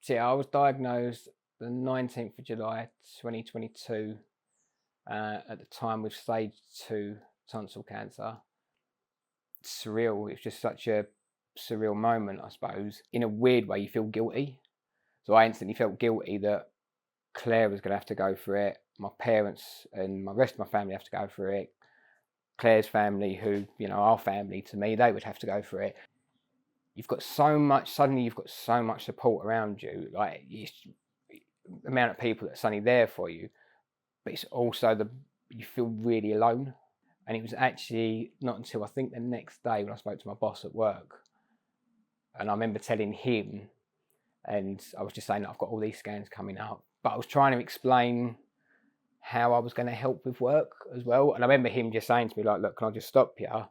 So yeah, I was diagnosed the 19th of July 2022 at the time with stage 2 tonsil cancer. Surreal. It was just such a surreal moment, I suppose. In a weird way, you feel guilty. So I instantly felt guilty that Claire was going to have to go through it. My parents and my rest of my family have to go through it. Claire's family, who, you know, our family to me, they would have to go through it. You've got so much, suddenly you've got so much support around you. Like, it's the amount of people that's suddenly there for you. But it's also you feel really alone. And it was actually not until I think the next day when I spoke to my boss at work, and I remember telling him, and I was just saying that I've got all these scans coming up, but I was trying to explain how I was going to help with work as well. And I remember him just saying to me, like, look, can I just stop here?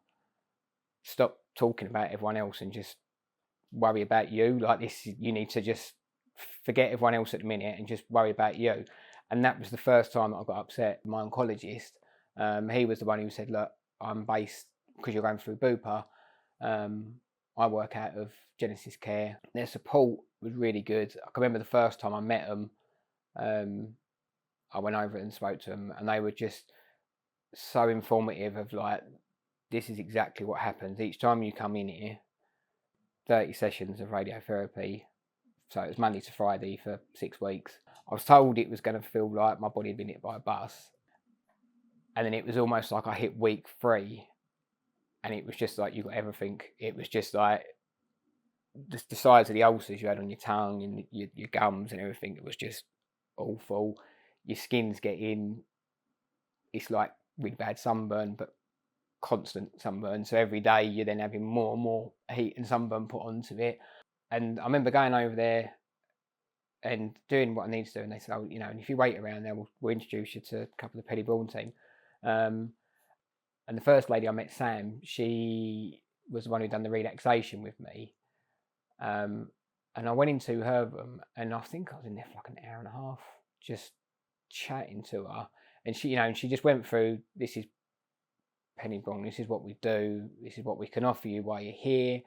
Stop talking about everyone else and just worry about you. Like, this, you need to just forget everyone else at the minute and just worry about you. And that was the first time that I got upset. My oncologist, he was the one who said, look, I'm based, because you're going through Bupa, I work out of GenesisCare. Their support was really good. I can remember the first time I met them, I went over and spoke to them, and they were just so informative of, like, this is exactly what happens. Each time you come in here, 30 sessions of radiotherapy. So it was Monday to Friday for 6 weeks. I was told it was going to feel like my body had been hit by a bus. And then it was almost like I hit week 3, and it was just like you got everything. It was just like the size of the ulcers you had on your tongue and your gums and everything. It was just awful. Your skin's getting, it's like really bad sunburn, but constant sunburn. So every day you're then having more and more heat and sunburn put onto it. And I remember going over there and doing what I need to do, and they said, oh, you know, and if you wait around there, we'll introduce you to a couple of the Penny Brohn team. And the first lady I met, Sam, she was the one who done the relaxation with me. And I went into her room, and I think I was in there for like an hour and a half, just chatting to her. And she, you know, and she just went through, this is Penny Brohn, this is what we do, this is what we can offer you while you're here.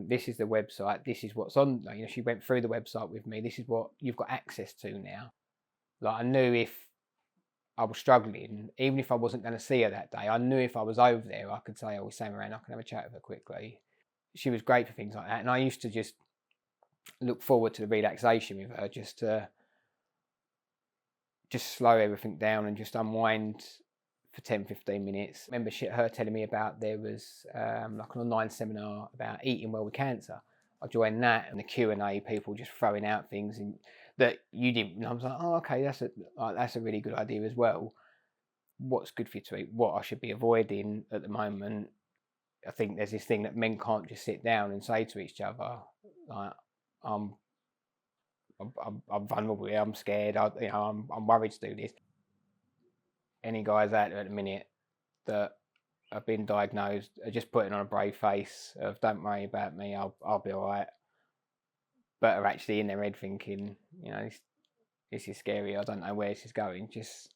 This is the website, this is what's on, you know, she went through the website with me, this is what you've got access to now. Like, I knew if I was struggling, even if I wasn't going to see her that day, I knew if I was over there, I could say, oh, we're Sam around, I can have a chat with her quickly. She was great for things like that. And I used to just look forward to the relaxation with her, just to slow everything down and just unwind for 10-15 minutes. I remember her telling me about, there was like an online seminar about eating well with cancer. I joined that, and the Q&A, people just throwing out things that you didn't. And I was like, oh, okay, that's a really good idea as well. What's good for you to eat? What I should be avoiding at the moment? I think there's this thing that men can't just sit down and say to each other, like, I'm vulnerable here, I'm scared, I'm worried to do this. Any guys out there at the minute that have been diagnosed are just putting on a brave face of, don't worry about me, I'll be all right. But are actually in their head thinking, you know, this is scary, I don't know where this is going. Just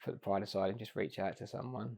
put the pride aside and just reach out to someone.